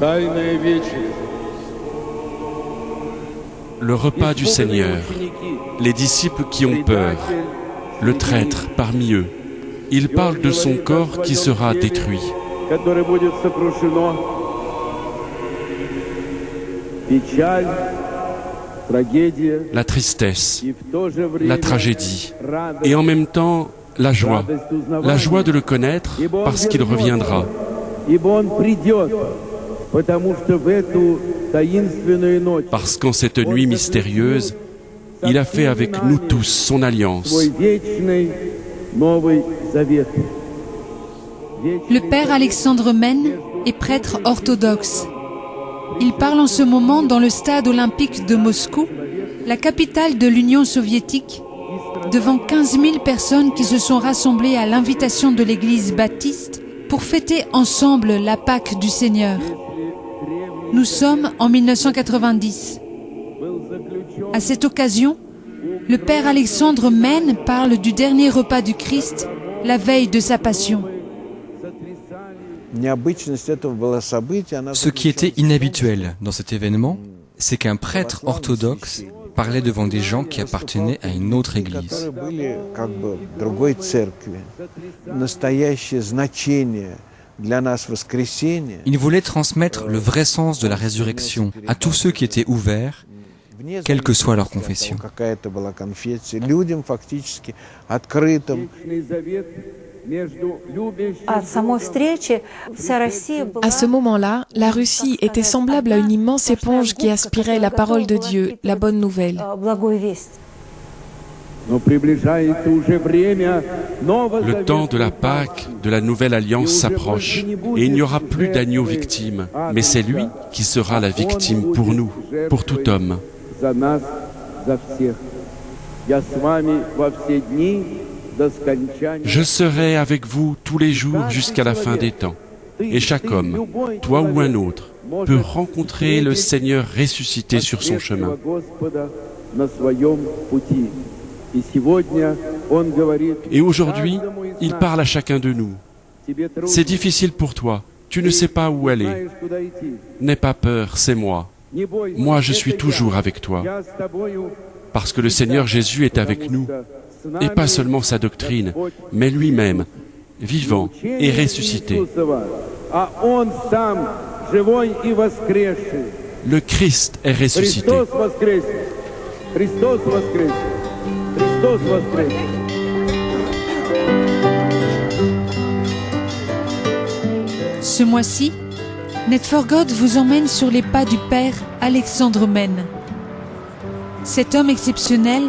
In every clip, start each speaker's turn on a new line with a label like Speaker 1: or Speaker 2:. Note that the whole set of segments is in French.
Speaker 1: Тайная вечеря.
Speaker 2: Le repas du Seigneur, les disciples qui ont peur, le traître parmi eux. Il parle de son corps qui sera détruit.
Speaker 1: Которое будет сокрушено. Печаль, трагедия,
Speaker 2: La tristesse,
Speaker 1: и в то же
Speaker 2: la
Speaker 1: время
Speaker 2: tragédie,
Speaker 1: радость.
Speaker 2: et en même temps la joie de le connaître parce qu'il reviendra.
Speaker 1: Ибо он придет, потому что в эту таинственную ночь
Speaker 2: Parce qu'en cette nuit mystérieuse, il a fait avec nous tous son alliance.
Speaker 1: свой вечный Новый Завет.
Speaker 3: Le père Alexandre Mène est prêtre orthodoxe. Il parle en ce moment dans le stade olympique de Moscou, la capitale de l'Union soviétique, devant 15 000 personnes qui se sont rassemblées à l'invitation de l'église baptiste pour fêter ensemble la Pâque du Seigneur. Nous sommes en 1990. À cette occasion, le père Alexandre Mène parle du dernier repas du Christ, la veille de sa passion.
Speaker 4: Ce qui était inhabituel dans cet événement, c'est qu'un prêtre orthodoxe parlait devant des gens qui appartenaient à une autre église. Il voulait transmettre le vrai sens de la résurrection à tous ceux qui étaient ouverts, quelle que soit leur confession.
Speaker 5: À ce moment-là, la Russie était semblable à une immense éponge qui aspirait la parole de Dieu, la bonne nouvelle.
Speaker 2: Le temps de la Pâque, de la nouvelle alliance s'approche et il n'y aura plus d'agneau victime, mais c'est lui qui sera la victime pour nous, pour tout homme. Je serai avec vous tous les jours jusqu'à la fin des temps. Et chaque homme, toi ou un autre, peut rencontrer le Seigneur ressuscité sur son chemin. Et aujourd'hui, il parle à chacun de nous. C'est difficile pour toi, tu ne sais pas où aller. N'aie pas peur, c'est moi. Moi, je suis toujours avec toi. Parce que le Seigneur Jésus est avec nous. Et pas seulement sa doctrine, mais lui-même, vivant et ressuscité. Le Christ est ressuscité.
Speaker 3: Ce mois-ci, Net for God vous emmène sur les pas du père Alexandre Mène. Cet homme exceptionnel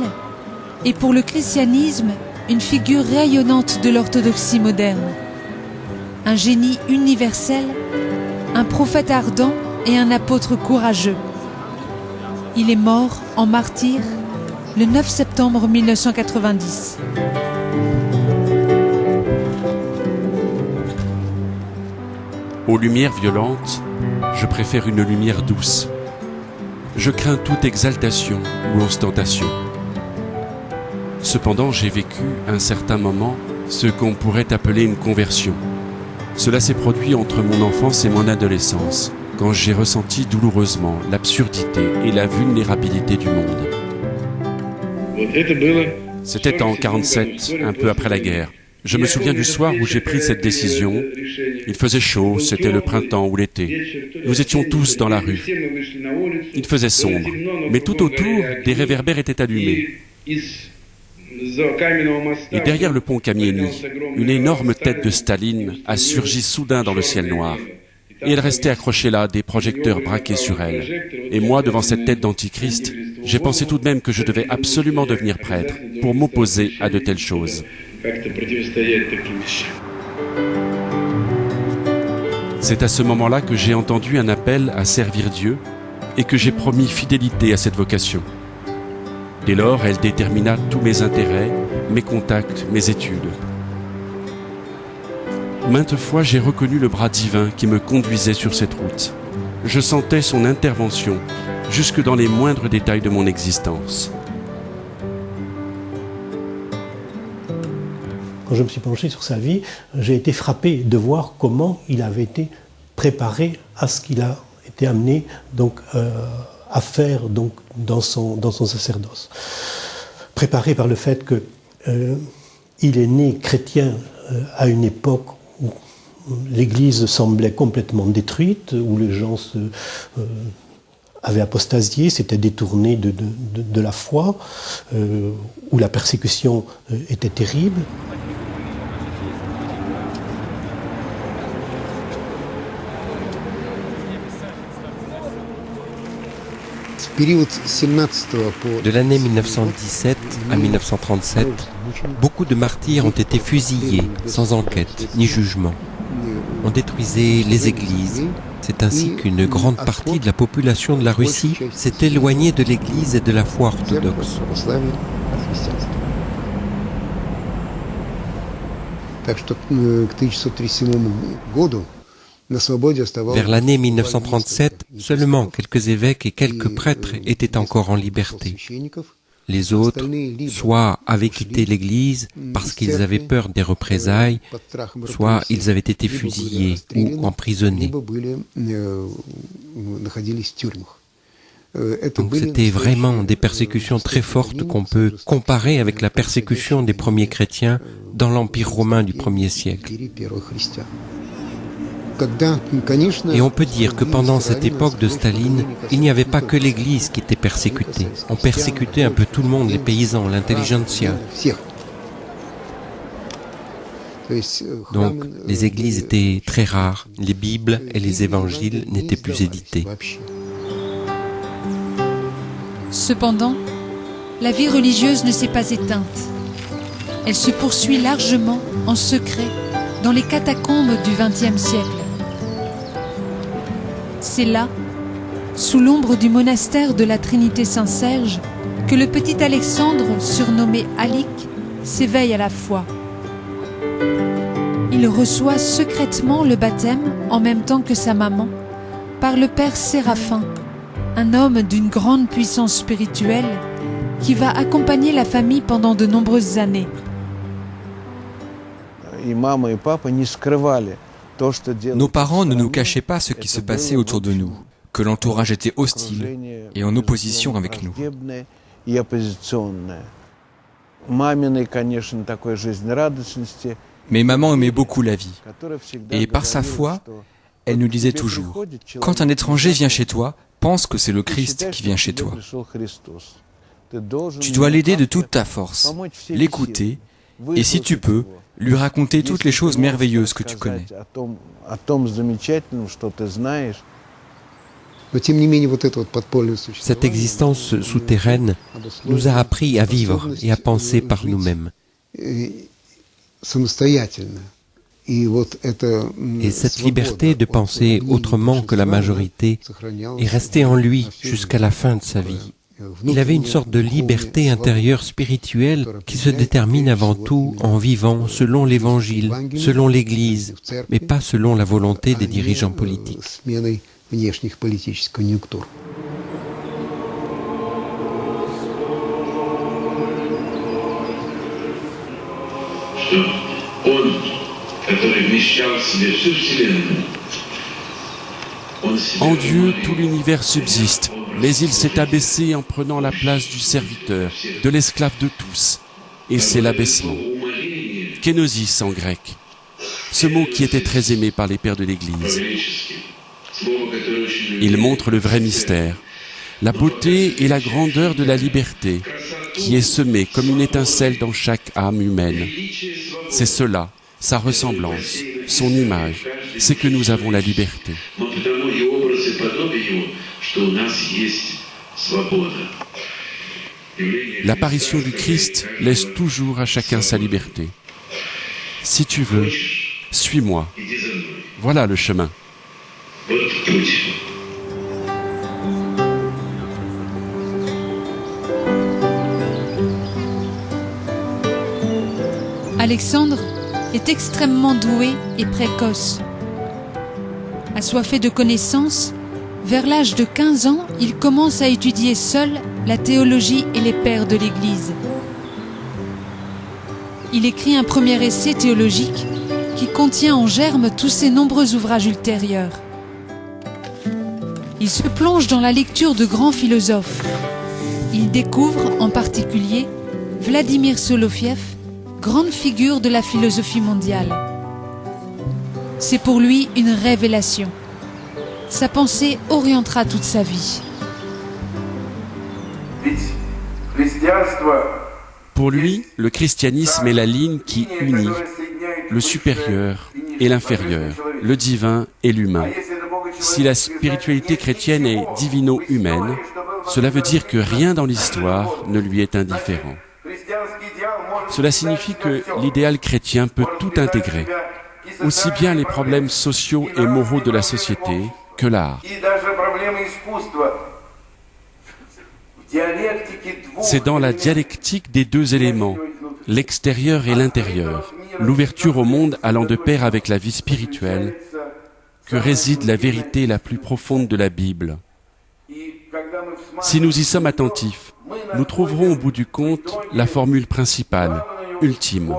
Speaker 3: est pour le christianisme une figure rayonnante de l'orthodoxie moderne. Un génie universel, un prophète ardent et un apôtre courageux. Il est mort en martyr le 9 septembre 1990.
Speaker 2: Aux lumières violentes, je préfère une lumière douce. Je crains toute exaltation ou ostentation. Cependant, j'ai vécu un certain moment ce qu'on pourrait appeler une conversion. Cela s'est produit entre mon enfance et mon adolescence, quand j'ai ressenti douloureusement l'absurdité et la vulnérabilité du monde. C'était en 1947, un peu après la guerre. Je me souviens du soir où j'ai pris cette décision. Il faisait chaud, c'était le printemps ou l'été. Nous étions tous dans la rue. Il faisait sombre, mais tout autour, des réverbères étaient allumés. Et derrière le pont Kamieni, une énorme tête de Staline a surgi soudain dans le ciel noir. Et elle restait accrochée là, des projecteurs braqués sur elle. Et moi, devant cette tête d'antichrist, j'ai pensé tout de même que je devais absolument devenir prêtre pour m'opposer à de telles choses. C'est à ce moment-là que j'ai entendu un appel à servir Dieu et que j'ai promis fidélité à cette vocation. Dès lors, elle détermina tous mes intérêts, mes contacts, mes études. Maintes fois, j'ai reconnu le bras divin qui me conduisait sur cette route. Je sentais son intervention jusque dans les moindres détails de mon existence.
Speaker 6: Quand je me suis penché sur sa vie, j'ai été frappé de voir comment il avait été préparé à ce qu'il a été amené donc, à faire donc, dans son sacerdoce. Préparé par le fait qu'il est né chrétien à une époque où l'Église semblait complètement détruite, où les gens avaient apostasié, s'étaient détournés de la foi, où la persécution était terrible.
Speaker 7: De l'année 1917 à 1937, beaucoup de martyrs ont été fusillés sans enquête ni jugement. On détruisait les églises. C'est ainsi qu'une grande partie de la population de la Russie s'est éloignée de l'église et de la foi orthodoxe. Vers l'année 1937, seulement quelques évêques et quelques prêtres étaient encore en liberté. Les autres, soit avaient quitté l'Église parce qu'ils avaient peur des représailles, soit ils avaient été fusillés ou emprisonnés. Donc c'était vraiment des persécutions très fortes qu'on peut comparer avec la persécution des premiers chrétiens dans l'Empire romain du 1er siècle. Et on peut dire que pendant cette époque de Staline, il n'y avait pas que l'Église qui était persécutée. On persécutait un peu tout le monde, les paysans, l'intelligentsia. Donc les églises étaient très rares, les Bibles et les évangiles n'étaient plus édités.
Speaker 3: Cependant, la vie religieuse ne s'est pas éteinte. Elle se poursuit largement, en secret, dans les catacombes du XXe siècle. C'est là, sous l'ombre du monastère de la Trinité-Saint-Serge, que le petit Alexandre, surnommé Alik, s'éveille à la foi. Il reçoit secrètement le baptême, en même temps que sa maman, par le père Séraphin, un homme d'une grande puissance spirituelle qui va accompagner la famille pendant de nombreuses années.
Speaker 4: Nos parents ne nous cachaient pas ce qui se passait autour de nous, que l'entourage était hostile et en opposition avec nous. Mais maman aimait beaucoup la vie. Et par sa foi, elle nous disait toujours, « Quand un étranger vient chez toi, pense que c'est le Christ qui vient chez toi. Tu dois l'aider de toute ta force, l'écouter, et si tu peux, lui raconter toutes les choses merveilleuses que tu connais. »
Speaker 7: Cette existence souterraine nous a appris à vivre et à penser par nous-mêmes. Et cette liberté de penser autrement que la majorité est restée en lui jusqu'à la fin de sa vie. Il avait une sorte de liberté intérieure spirituelle qui se détermine avant tout en vivant selon l'Évangile, selon l'Église, mais pas selon la volonté des dirigeants politiques.
Speaker 2: En Dieu, tout l'univers subsiste, mais il s'est abaissé en prenant la place du serviteur, de l'esclave de tous. Et c'est l'abaissement. Kénosis en grec. Ce mot qui était très aimé par les pères de l'Église. Il montre le vrai mystère, la beauté et la grandeur de la liberté, qui est semée comme une étincelle dans chaque âme humaine. C'est cela, sa ressemblance, son image, c'est que nous avons la liberté. L'apparition du Christ laisse toujours à chacun sa liberté. Si tu veux, suis-moi. Voilà le chemin.
Speaker 3: Alexandre est extrêmement doué et précoce. Assoiffé de connaissances, vers l'âge de 15 ans, il commence à étudier seul la théologie et les pères de l'Église. Il écrit un premier essai théologique qui contient en germe tous ses nombreux ouvrages ultérieurs. Il se plonge dans la lecture de grands philosophes. Il découvre en particulier Vladimir Soloviev, grande figure de la philosophie mondiale. C'est pour lui une révélation. Sa pensée orientera toute sa vie.
Speaker 2: Pour lui, le christianisme est la ligne qui unit le supérieur et l'inférieur, le divin et l'humain. Si la spiritualité chrétienne est divino-humaine, cela veut dire que rien dans l'histoire ne lui est indifférent. Cela signifie que l'idéal chrétien peut tout intégrer, aussi bien les problèmes sociaux et moraux de la société que l'art. C'est dans la dialectique des deux éléments, l'extérieur et l'intérieur, l'ouverture au monde allant de pair avec la vie spirituelle, que réside la vérité la plus profonde de la Bible. Si nous y sommes attentifs, nous trouverons au bout du compte la formule principale, ultime.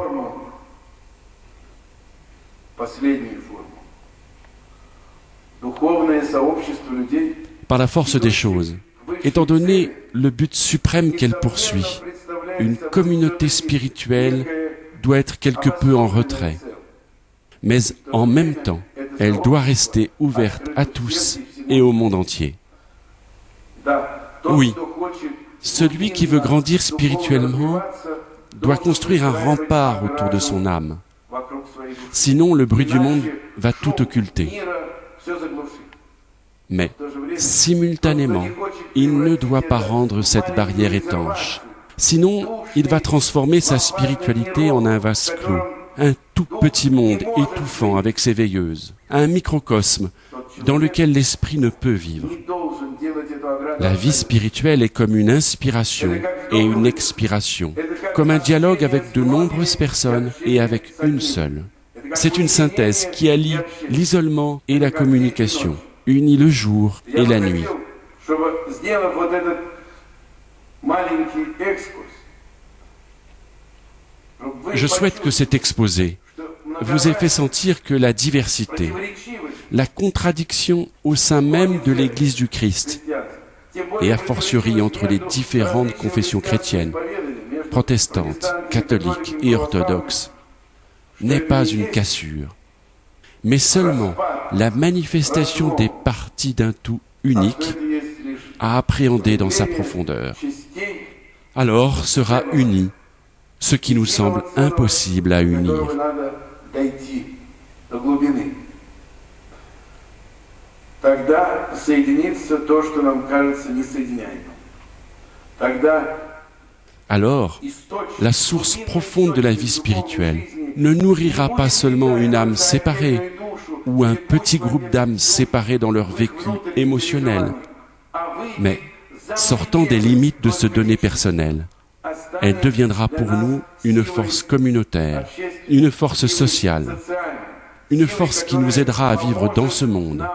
Speaker 2: Par la force des choses, étant donné le but suprême qu'elle poursuit, une communauté spirituelle doit être quelque peu en retrait. Mais en même temps, elle doit rester ouverte à tous et au monde entier. Oui, celui qui veut grandir spirituellement doit construire un rempart autour de son âme. Sinon, le bruit du monde va tout occulter. Mais, simultanément, il ne doit pas rendre cette barrière étanche. Sinon, il va transformer sa spiritualité en un vase clos, un tout petit monde étouffant avec ses veilleuses, un microcosme dans lequel l'esprit ne peut vivre. La vie spirituelle est comme une inspiration et une expiration, comme un dialogue avec de nombreuses personnes et avec une seule. C'est une synthèse qui allie l'isolement et la communication, unit le jour et la nuit. Je souhaite que cet exposé vous ait fait sentir que la diversité, la contradiction au sein même de l'Église du Christ, et a fortiori entre les différentes confessions chrétiennes, protestantes, catholiques et orthodoxes, n'est pas une cassure, mais seulement la manifestation des parties d'un tout unique à appréhender dans sa profondeur. Alors sera uni ce qui nous semble impossible à unir. Alors, la source profonde de la vie spirituelle ne nourrira pas seulement une âme séparée ou un petit groupe d'âmes séparées dans leur vécu émotionnel, mais sortant des limites de ce donné personnel. Elle deviendra pour nous une force communautaire, une force sociale, une force qui nous aidera à vivre dans ce monde,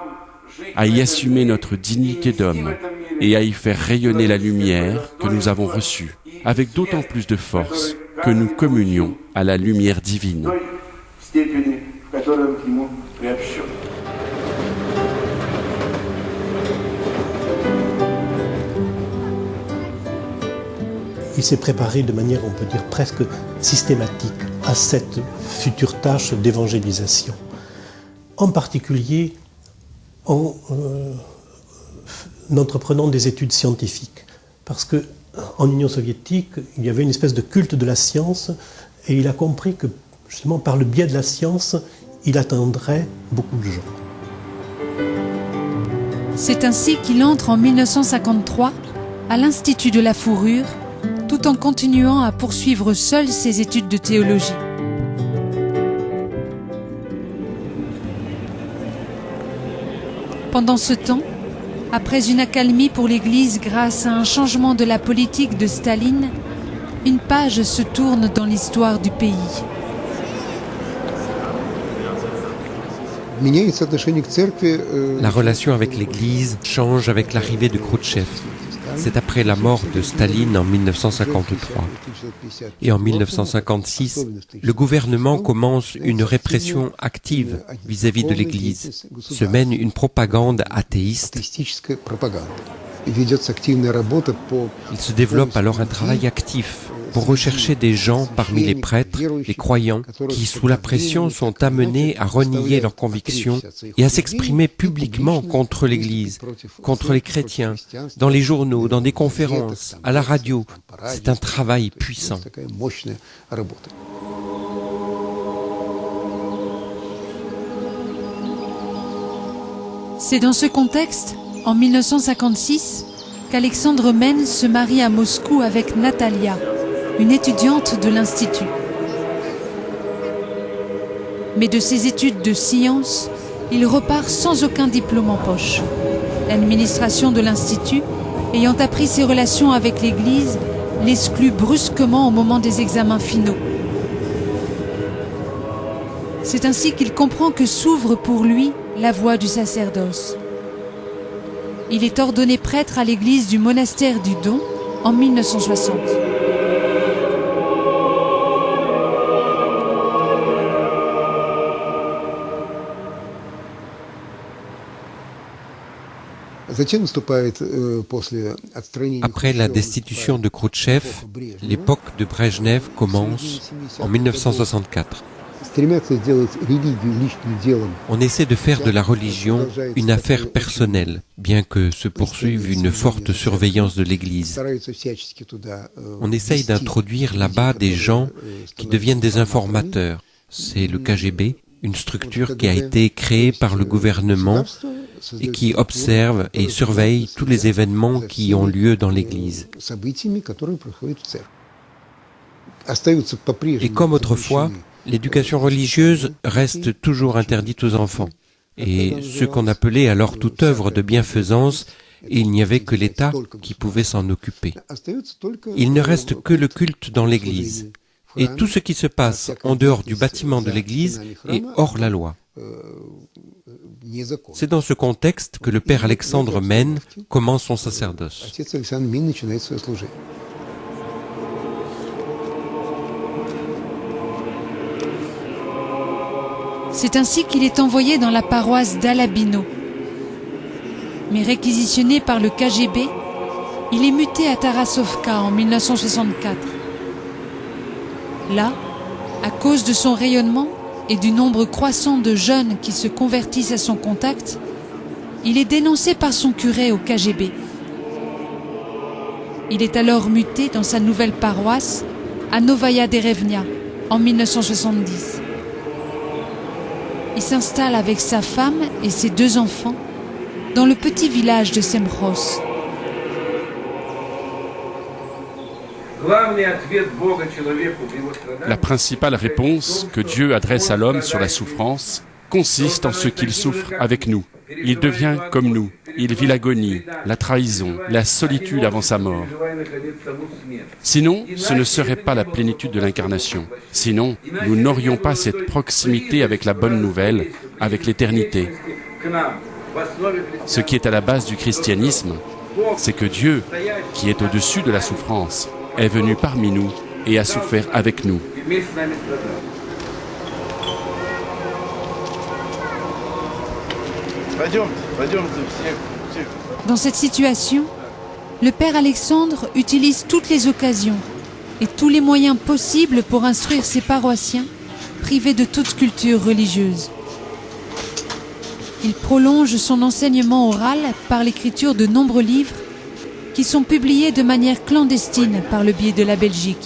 Speaker 2: à y assumer notre dignité d'homme et à y faire rayonner la lumière que nous avons reçue, avec d'autant plus de force que nous communions à la lumière divine.
Speaker 6: Il s'est préparé de manière, on peut dire, presque systématique à cette future tâche d'évangélisation. En particulier en entreprenant des études scientifiques. Parce qu'en Union soviétique, il y avait une espèce de culte de la science et il a compris que, justement, par le biais de la science, il atteindrait beaucoup de gens.
Speaker 3: C'est ainsi qu'il entre en 1953 à l'Institut de la Fourrure, tout en continuant à poursuivre seul ses études de théologie. Pendant ce temps, après une accalmie pour l'Église grâce à un changement de la politique de Staline, une page se tourne dans l'histoire du pays.
Speaker 7: La relation avec l'Église change avec l'arrivée de Khrouchtchev. C'est après la mort de Staline en 1953. Et en 1956, le gouvernement commence une répression active vis-à-vis de l'Église, se mène une propagande athéiste. Il se développe alors un travail actif pour rechercher des gens parmi les prêtres, les croyants, qui sous la pression sont amenés à renier leurs convictions et à s'exprimer publiquement contre l'Église, contre les chrétiens, dans les journaux, dans des conférences, à la radio. C'est un travail puissant.
Speaker 3: C'est dans ce contexte, en 1956, qu'Alexandre Men se marie à Moscou avec Natalia, une étudiante de l'Institut. Mais de ses études de sciences, il repart sans aucun diplôme en poche. L'administration de l'Institut, ayant appris ses relations avec l'Église, l'exclut brusquement au moment des examens finaux. C'est ainsi qu'il comprend que s'ouvre pour lui la voie du sacerdoce. Il est ordonné prêtre à l'église du monastère du Don en 1960.
Speaker 7: Après la destitution de Khrouchtchev, l'époque de Brejnev commence en 1964. On essaie de faire de la religion une affaire personnelle, bien que se poursuive une forte surveillance de l'Église. On essaye d'introduire là-bas des gens qui deviennent des informateurs. C'est le KGB, une structure qui a été créée par le gouvernement et qui observe et surveille tous les événements qui ont lieu dans l'Église. Et comme autrefois, l'éducation religieuse reste toujours interdite aux enfants. Et ce qu'on appelait alors toute œuvre de bienfaisance, il n'y avait que l'État qui pouvait s'en occuper. Il ne reste que le culte dans l'Église. Et tout ce qui se passe en dehors du bâtiment de l'Église est hors la loi. C'est dans ce contexte que le père Alexandre Men commence son sacerdoce.
Speaker 3: C'est ainsi qu'il est envoyé dans la paroisse d'Alabino. Mais réquisitionné par le KGB, il est muté à Tarasovka en 1964. Là, à cause de son rayonnement et du nombre croissant de jeunes qui se convertissent à son contact, il est dénoncé par son curé au KGB. Il est alors muté dans sa nouvelle paroisse, à Novaya Derevnia, en 1970. Il s'installe avec sa femme et ses 2 enfants dans le petit village de Semros.
Speaker 2: La principale réponse que Dieu adresse à l'homme sur la souffrance consiste en ce qu'il souffre avec nous. Il devient comme nous. Il vit l'agonie, la trahison, la solitude avant sa mort. Sinon, ce ne serait pas la plénitude de l'incarnation. Sinon, nous n'aurions pas cette proximité avec la bonne nouvelle, avec l'éternité. Ce qui est à la base du christianisme, c'est que Dieu, qui est au-dessus de la souffrance, est venu parmi nous et a souffert avec nous.
Speaker 3: Dans cette situation, le père Alexandre utilise toutes les occasions et tous les moyens possibles pour instruire ses paroissiens privés de toute culture religieuse. Il prolonge son enseignement oral par l'écriture de nombreux livres qui sont publiés de manière clandestine par le biais de la Belgique.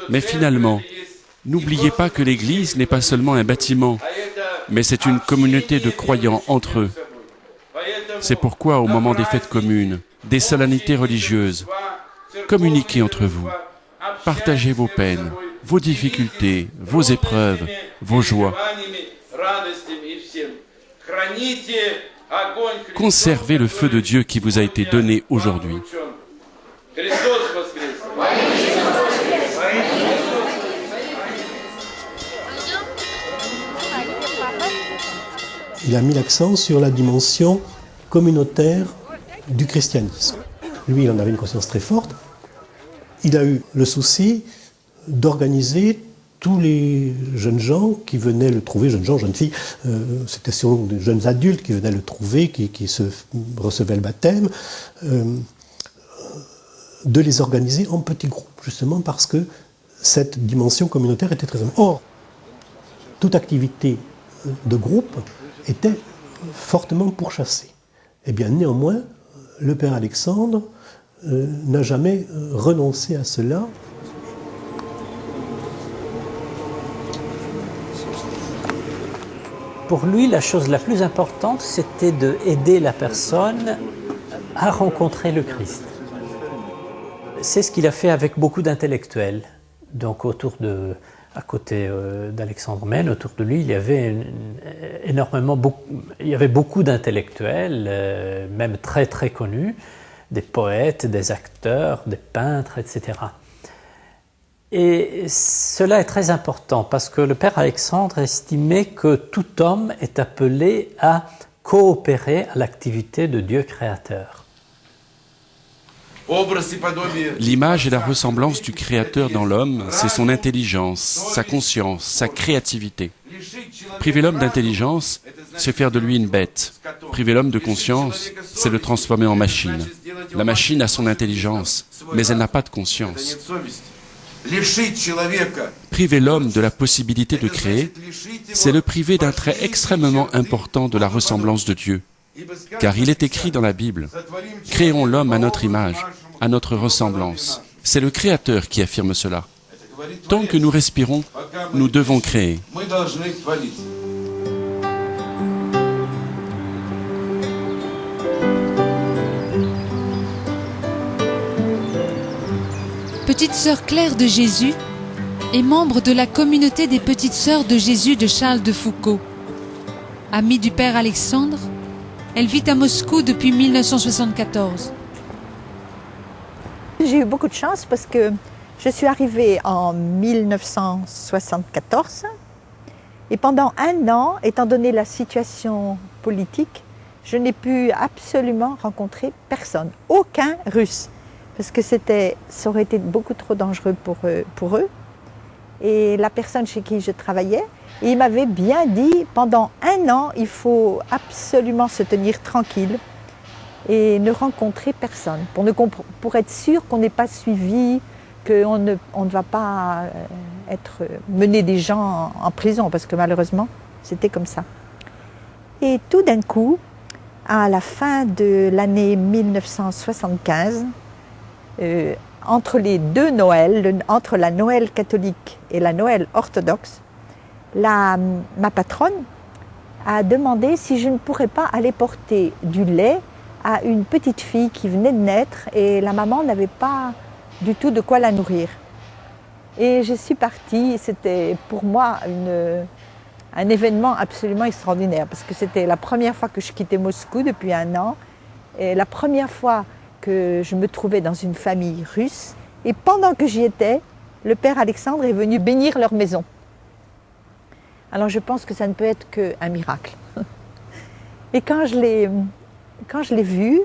Speaker 2: Mais finalement, n'oubliez pas que l'Église n'est pas seulement un bâtiment, mais c'est une communauté de croyants entre eux. C'est pourquoi, au moment des fêtes communes, des solennités religieuses, communiquez entre vous, partagez vos peines, vos difficultés, vos épreuves, vos joies. Conservez le feu de Dieu qui vous a été donné aujourd'hui.
Speaker 6: Il a mis l'accent sur la dimension communautaire du christianisme. Lui, il en avait une conscience très forte. Il a eu le souci d'organiser tous les jeunes gens qui venaient le trouver, jeunes gens, jeunes filles, c'était souvent des jeunes adultes qui venaient le trouver, qui se recevaient le baptême, de les organiser en petits groupes, justement parce que cette dimension communautaire était très importante. Or, toute activité de groupe était fortement pourchassée. Eh bien, néanmoins, le père Alexandre n'a jamais renoncé à cela.
Speaker 8: Pour lui, la chose la plus importante, c'était d'aider la personne à rencontrer le Christ. C'est ce qu'il a fait avec beaucoup d'intellectuels. Donc à côté d'Alexandre Mène, autour de lui, il y avait beaucoup d'intellectuels, même très très connus, des poètes, des acteurs, des peintres, etc. Et cela est très important parce que le père Alexandre estimait que tout homme est appelé à coopérer à l'activité de Dieu créateur.
Speaker 2: L'image et la ressemblance du Créateur dans l'homme, c'est son intelligence, sa conscience, sa créativité. Priver l'homme d'intelligence, c'est faire de lui une bête. Priver l'homme de conscience, c'est le transformer en machine. La machine a son intelligence, mais elle n'a pas de conscience. Priver l'homme de la possibilité de créer, c'est le priver d'un trait extrêmement important de la ressemblance de Dieu. Car il est écrit dans la Bible, « Créons l'homme à notre image, à notre ressemblance ». C'est le Créateur qui affirme cela. Tant que nous respirons, nous devons créer.
Speaker 3: Petite sœur Claire de Jésus est membre de la communauté des Petites Sœurs de Jésus de Charles de Foucault. Amie du père Alexandre, elle vit à Moscou depuis 1974.
Speaker 9: J'ai eu beaucoup de chance parce que je suis arrivée en 1974 et pendant un an, étant donné la situation politique, je n'ai pu absolument rencontrer personne, aucun Russe. Parce que ça aurait été beaucoup trop dangereux pour eux. Et la personne chez qui je travaillais, il m'avait bien dit, pendant un an, il faut absolument se tenir tranquille et ne rencontrer personne, pour être sûr qu'on n'est pas suivi, qu'on ne va pas mener des gens en prison, parce que malheureusement, c'était comme ça. Et tout d'un coup, à la fin de l'année 1975, entre les deux Noëls, entre la Noël catholique et la Noël orthodoxe, ma patronne a demandé si je ne pourrais pas aller porter du lait à une petite fille qui venait de naître et la maman n'avait pas du tout de quoi la nourrir. Et je suis partie, c'était pour moi un événement absolument extraordinaire parce que c'était la première fois que je quittais Moscou depuis un an et la première fois que je me trouvais dans une famille russe et pendant que j'y étais, le père Alexandre est venu bénir leur maison. Alors je pense que ça ne peut être qu'un miracle. Et quand je l'ai vu,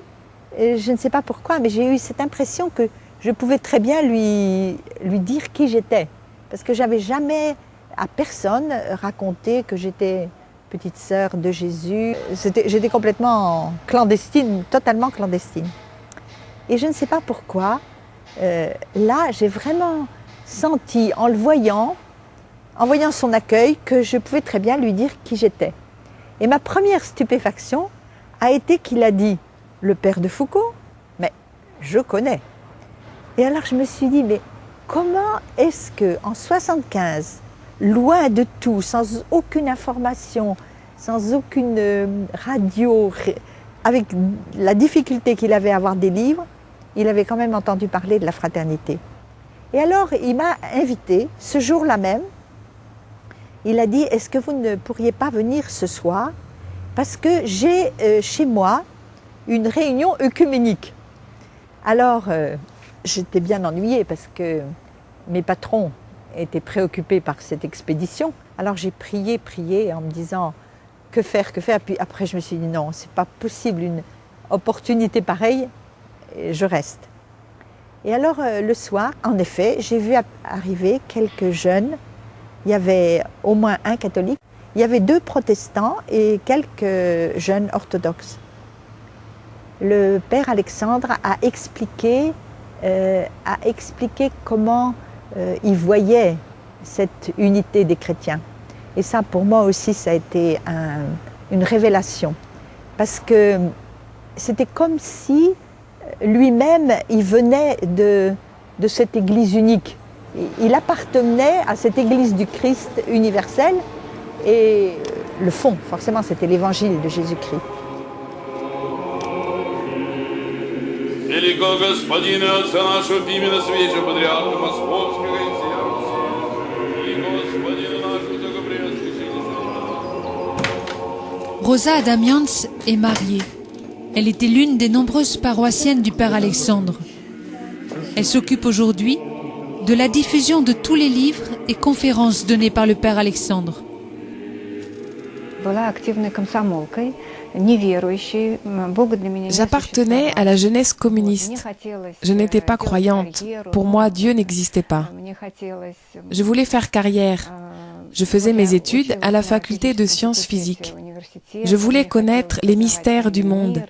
Speaker 9: je ne sais pas pourquoi, mais j'ai eu cette impression que je pouvais très bien lui dire qui j'étais. Parce que j'avais jamais à personne raconté que j'étais petite sœur de Jésus. J'étais complètement clandestine, totalement clandestine. Et je ne sais pas pourquoi, là j'ai vraiment senti en voyant son accueil, que je pouvais très bien lui dire qui j'étais. Et ma première stupéfaction a été qu'il a dit « le père de Foucault », mais je connais. Et alors je me suis dit, mais comment est-ce qu'en 1975, loin de tout, sans aucune information, sans aucune radio, avec la difficulté qu'il avait à avoir des livres, il avait quand même entendu parler de la fraternité. Et alors, il m'a invité, ce jour-là même, il a dit, est-ce que vous ne pourriez pas venir ce soir parce que j'ai chez moi une réunion œcuménique. Alors, j'étais bien ennuyée parce que mes patrons étaient préoccupés par cette expédition. Alors j'ai prié en me disant que faire. Puis après je me suis dit non, c'est pas possible une opportunité pareille, et je reste. Et alors le soir, en effet, j'ai vu arriver quelques jeunes. Il y avait au moins un catholique, il y avait 2 protestants et quelques jeunes orthodoxes. Le père Alexandre a expliqué comment il voyait cette unité des chrétiens. Et ça, pour moi aussi, ça a été une révélation. Parce que c'était comme si lui-même, il venait de cette Église unique. Il appartenait à cette Église du Christ universel. Et le fond, forcément, c'était l'Évangile de Jésus-Christ.
Speaker 10: Великого Господина, Отца нашего, Пимена Свеча, Патриарха Московского и всея Руси, и Господина нашего, Благоприятствующего.
Speaker 3: Rosa Adamians est mariée. Elle était l'une des nombreuses paroissiennes du Père Alexandre. Elle s'occupe aujourd'hui de la diffusion de tous les livres et conférences données par le Père Alexandre.
Speaker 5: J'appartenais à la jeunesse communiste. Je n'étais pas croyante. Pour moi, Dieu n'existait pas. Je voulais faire carrière. Je faisais mes études à la faculté de sciences physiques. Je voulais connaître les mystères du monde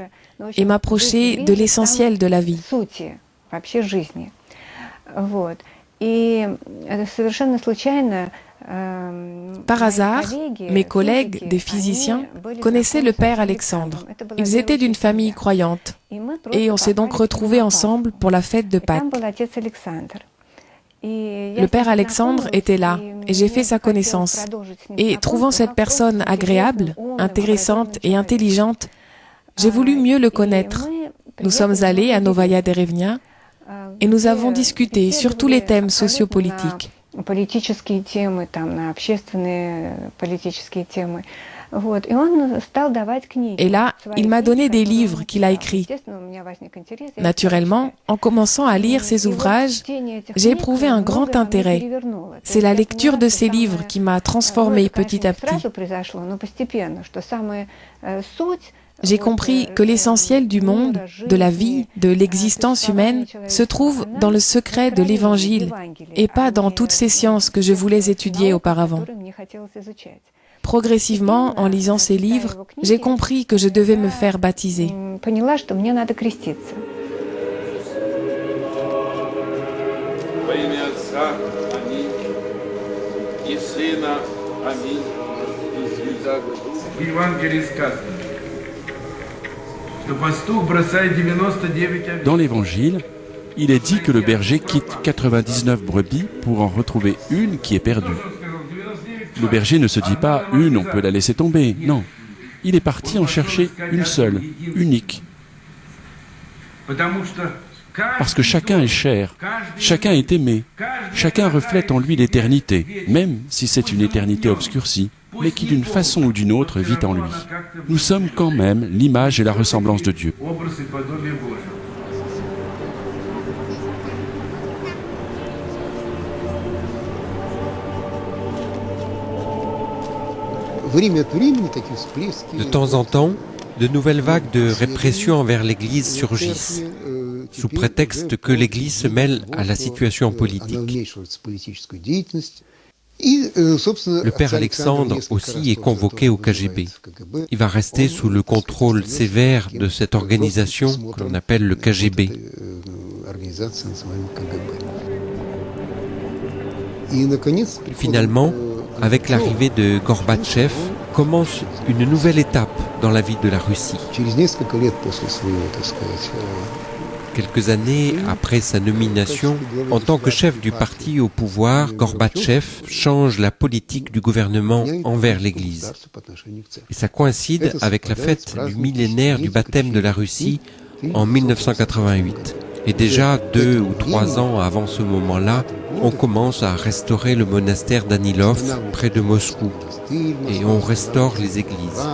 Speaker 5: et m'approcher de l'essentiel de la vie. Par hasard, mes collègues, des physiciens, connaissaient le Père Alexandre. Ils étaient d'une famille croyante et on s'est donc retrouvés ensemble pour la fête de Pâques. Le Père Alexandre était là et j'ai fait sa connaissance. Et trouvant cette personne agréable, intéressante et intelligente, j'ai voulu mieux le connaître. Nous sommes allés à Novaya Derevnia et nous avons discuté sur tous les thèmes sociopolitiques. Et là, il m'a donné des livres qu'il a écrits. Naturellement, en commençant à lire ses ouvrages, j'ai éprouvé un grand intérêt. C'est la lecture de ces livres qui m'a transformée petit à petit. J'ai compris que l'essentiel du monde, de la vie, de l'existence humaine, se trouve dans le secret de l'Évangile et pas dans toutes ces sciences que je voulais étudier auparavant. Progressivement, en lisant ces livres, j'ai compris que je devais me faire baptiser.
Speaker 2: Dans l'Évangile, il est dit que le berger quitte 99 brebis pour en retrouver une qui est perdue. Le berger ne se dit pas « une, on peut la laisser tomber ». Non, il est parti en chercher une seule, unique. Parce que chacun est cher, chacun est aimé, chacun reflète en lui l'éternité, même si c'est une éternité obscurcie, mais qui d'une façon ou d'une autre vit en lui. Nous sommes quand même l'image et la ressemblance de Dieu.
Speaker 7: De temps en temps, de nouvelles vagues de répression envers l'Église surgissent, sous prétexte que l'Église se mêle à la situation politique. Le Père Alexandre aussi est convoqué au KGB. Il va rester sous le contrôle sévère de cette organisation que l'on appelle le KGB. Finalement, avec l'arrivée de Gorbatchev, commence une nouvelle étape dans la vie de la Russie. Quelques années après sa nomination, en tant que chef du parti au pouvoir, Gorbatchev change la politique du gouvernement envers l'Église. Et ça coïncide avec la fête du millénaire du baptême de la Russie en 1988. Et déjà 2 ou 3 ans avant ce moment-là, on commence à restaurer le monastère d'Anilov près de Moscou et on restaure les églises.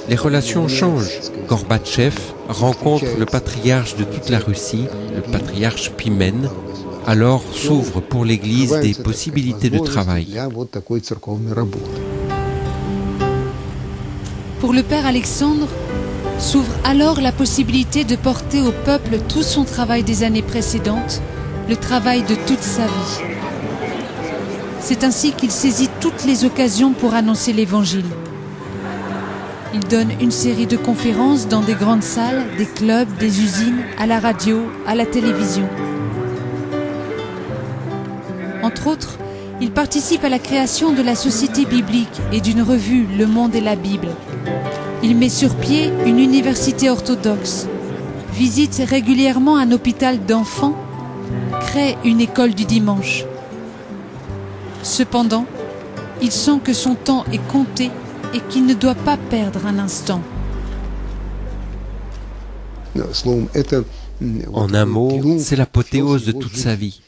Speaker 7: Les relations changent. Gorbatchev rencontre le patriarche de toute la Russie, le patriarche Pimen. Alors s'ouvrent pour l'Église des possibilités de travail.
Speaker 3: Pour le père Alexandre, s'ouvre alors la possibilité de porter au peuple tout son travail des années précédentes, le travail de toute sa vie. C'est ainsi qu'il saisit toutes les occasions pour annoncer l'Évangile. Il donne une série de conférences dans des grandes salles, des clubs, des usines, à la radio, à la télévision. Entre autres, il participe à la création de la Société biblique et d'une revue Le Monde et la Bible. Il met sur pied une université orthodoxe, visite régulièrement un hôpital d'enfants, crée une école du dimanche. Cependant, il sent que son temps est compté et qu'il ne doit pas perdre un instant.
Speaker 7: En un mot, c'est l'apothéose de toute sa vie.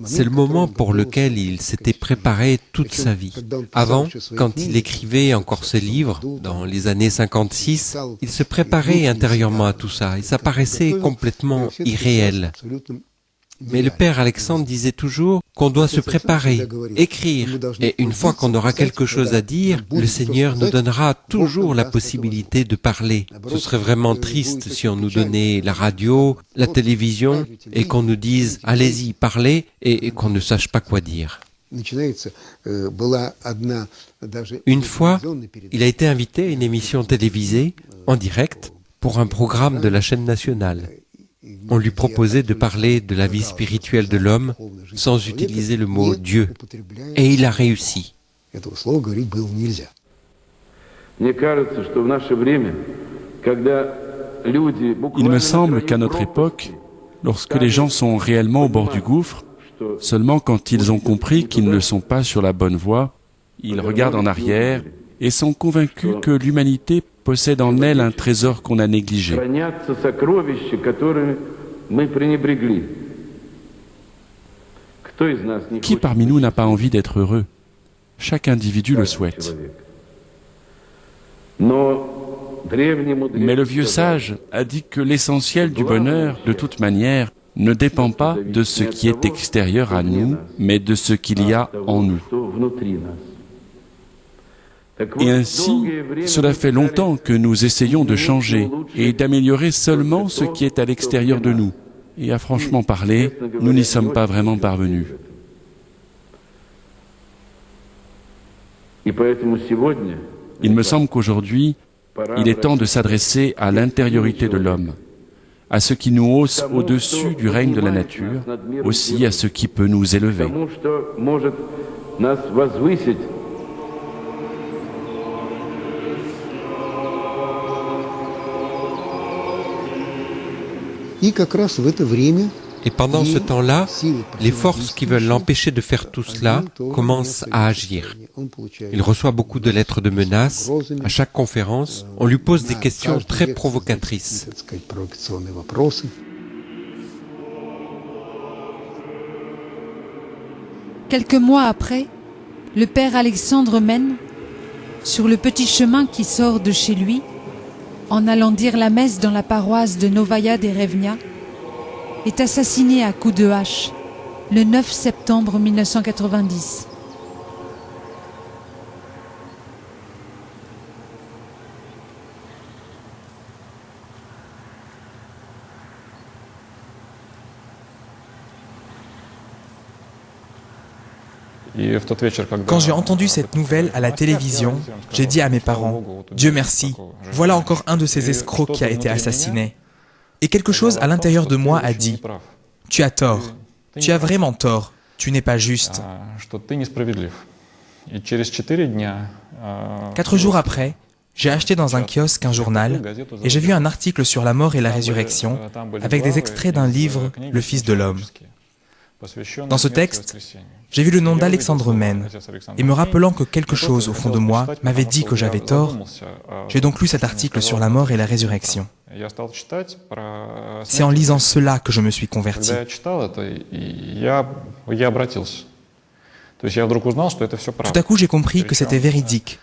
Speaker 7: C'est le moment pour lequel il s'était préparé toute sa vie. Avant, quand il écrivait encore ses livres, dans les années 56, il se préparait intérieurement à tout ça et ça paraissait complètement irréel. Mais le père Alexandre disait toujours qu'on doit se préparer, écrire, et une fois qu'on aura quelque chose à dire, le Seigneur nous donnera toujours la possibilité de parler. Ce serait vraiment triste si on nous donnait la radio, la télévision, et qu'on nous dise « allez-y, parlez », et qu'on ne sache pas quoi dire. Une fois, il a été invité à une émission télévisée, en direct, pour un programme de la chaîne nationale. On lui proposait de parler de la vie spirituelle de l'homme sans utiliser le mot Dieu. Et il a réussi.
Speaker 2: Il me semble qu'à notre époque, lorsque les gens sont réellement au bord du gouffre, seulement quand ils ont compris qu'ils ne sont pas sur la bonne voie, ils regardent en arrière et sont convaincus que l'humanité possède en elle un trésor qu'on a négligé. Qui parmi nous n'a pas envie d'être heureux? Chaque individu le souhaite. Mais le vieux sage a dit que l'essentiel du bonheur, de toute manière, ne dépend pas de ce qui est extérieur à nous, mais de ce qu'il y a en nous. Et ainsi, cela fait longtemps que nous essayons de changer et d'améliorer seulement ce qui est à l'extérieur de nous. Et à franchement parler, nous n'y sommes pas vraiment parvenus. Il me semble qu'aujourd'hui, il est temps de s'adresser à l'intériorité de l'homme, à ce qui nous hausse au-dessus du règne de la nature, aussi à ce qui peut nous élever.
Speaker 7: Et pendant ce temps-là, les forces qui veulent l'empêcher de faire tout cela commencent à agir. Il reçoit beaucoup de lettres de menaces. À chaque conférence, on lui pose des questions très provocatrices.
Speaker 3: Quelques mois après, le père Alexandre mène, sur le petit chemin qui sort de chez lui, en allant dire la messe dans la paroisse de Novaya Derevnia, est assassiné à coups de hache le 9 septembre 1990.
Speaker 11: Quand j'ai entendu cette nouvelle à la télévision, j'ai dit à mes parents, « Dieu merci, voilà encore un de ces escrocs qui a été assassiné. » Et quelque chose à l'intérieur de moi a dit, « Tu as tort, tu as vraiment tort, tu n'es pas juste. » 4 jours après, j'ai acheté dans un kiosque un journal et j'ai vu un article sur la mort et la résurrection avec des extraits d'un livre, Le Fils de l'homme. Dans ce texte, j'ai vu le nom d'Alexandre Mène, et me rappelant que quelque chose au fond de moi m'avait dit que j'avais tort, j'ai donc lu cet article sur la mort et la résurrection. C'est en lisant cela que je me suis converti. Tout à coup, j'ai compris que c'était véridique,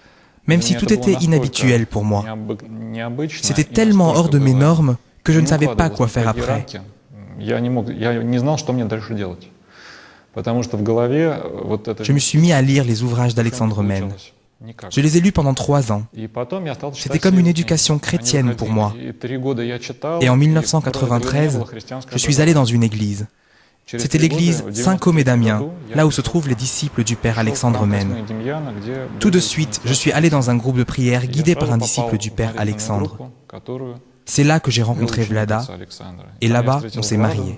Speaker 11: même si tout était inhabituel pour moi. C'était tellement hors de mes normes que je ne savais pas quoi faire après. Je me suis mis à lire les ouvrages d'Alexandre Men. Je les ai lus pendant 3 ans. C'était comme une éducation chrétienne pour moi. Et en 1993, je suis allé dans une église. C'était l'église Saint-Côme et Damien, là où se trouvent les disciples du père Alexandre Men. Tout de suite, je suis allé dans un groupe de prière guidé par un disciple du père Alexandre. C'est là que j'ai rencontré Vlada, et là-bas, on s'est mariés.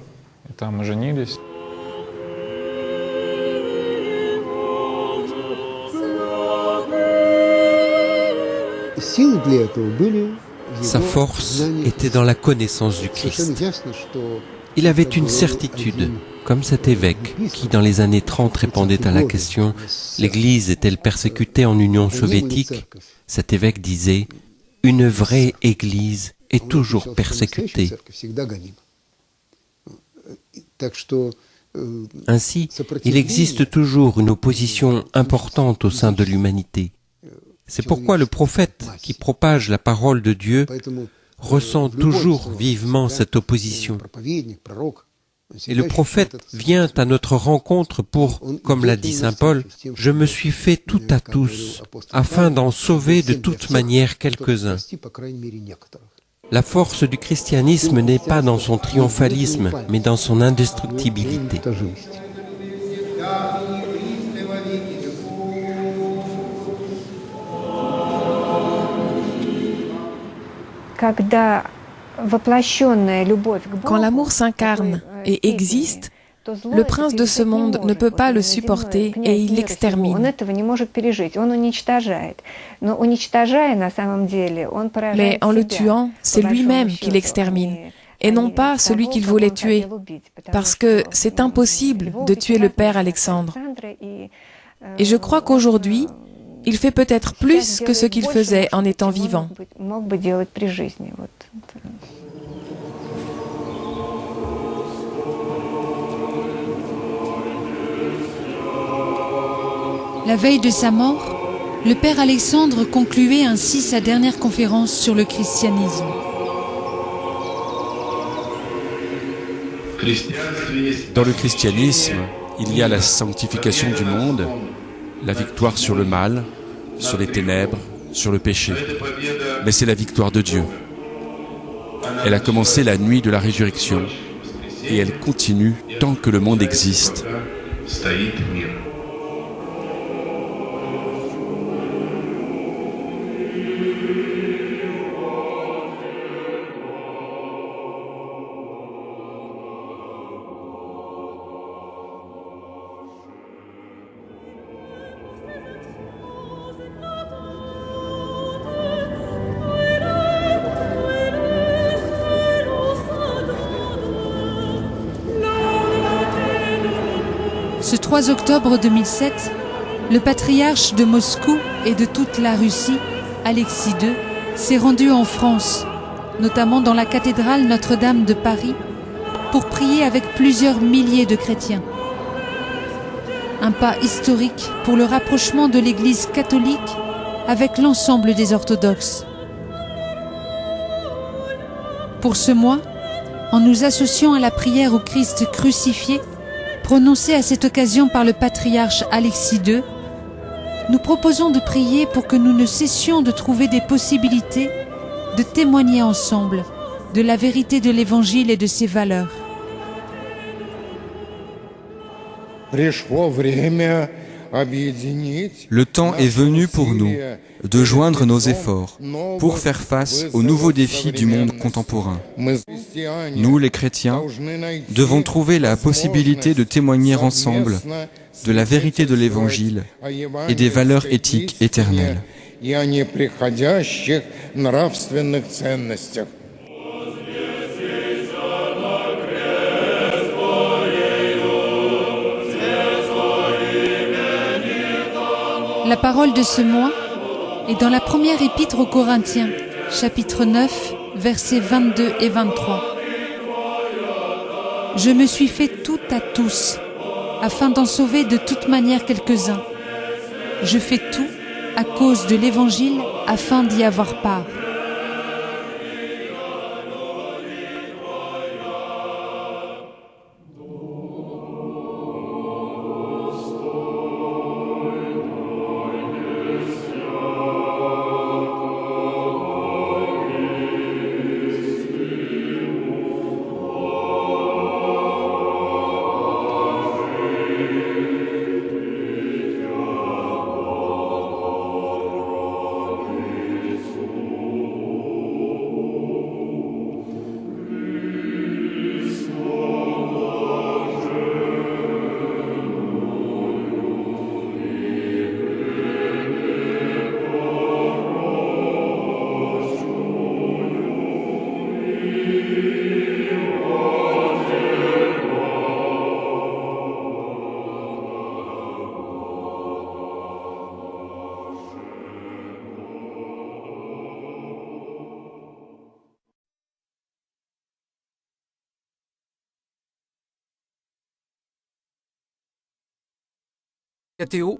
Speaker 7: Sa force était dans la connaissance du Christ. Il avait une certitude, comme cet évêque qui, dans les années 30, répondait à la question « L'Église est-elle persécutée en Union soviétique ?» Cet évêque disait « Une vraie Église est toujours persécutée. » Ainsi, il existe toujours une opposition importante au sein de l'humanité. C'est pourquoi le prophète qui propage la parole de Dieu ressent toujours vivement cette opposition. Et le prophète vient à notre rencontre pour, comme l'a dit saint Paul, « Je me suis fait tout à tous, afin d'en sauver de toute manière quelques-uns. » La force du christianisme n'est pas dans son triomphalisme, mais dans son indestructibilité.
Speaker 5: Quand l'amour s'incarne et existe, le prince de ce monde ne peut pas le supporter et il l'extermine. Mais en le tuant, c'est lui-même qui l'extermine, et non pas celui qu'il voulait tuer, parce que c'est impossible de tuer le père Alexandre. Et je crois qu'aujourd'hui, il fait peut-être plus que ce qu'il faisait en étant vivant.
Speaker 3: La veille de sa mort, le père Alexandre concluait ainsi sa dernière conférence sur le christianisme.
Speaker 2: Dans le christianisme, il y a la sanctification du monde, la victoire sur le mal, sur les ténèbres, sur le péché. Mais c'est la victoire de Dieu. Elle a commencé la nuit de la résurrection et elle continue tant que le monde existe.
Speaker 3: Ce 3 octobre 2007, le patriarche de Moscou et de toute la Russie, Alexis II, s'est rendu en France, notamment dans la cathédrale Notre-Dame de Paris, pour prier avec plusieurs milliers de chrétiens. Un pas historique pour le rapprochement de l'Église catholique avec l'ensemble des orthodoxes. Pour ce mois, en nous associant à la prière au Christ crucifié, prononcée à cette occasion par le patriarche Alexis II, nous proposons de prier pour que nous ne cessions de trouver des possibilités de témoigner ensemble de la vérité de l'Évangile et de ses valeurs.
Speaker 4: Le temps est venu pour nous de joindre nos efforts pour faire face aux nouveaux défis du monde contemporain. Nous, les chrétiens, devons trouver la possibilité de témoigner ensemble de la vérité de l'Évangile et des valeurs éthiques éternelles.
Speaker 3: La parole de ce mois est dans la première épître aux Corinthiens, chapitre 9, versets 22 et 23. Je me suis fait tout à tous, afin d'en sauver de toute manière quelques-uns. Je fais tout à cause de l'Évangile afin d'y avoir part.
Speaker 12: Théo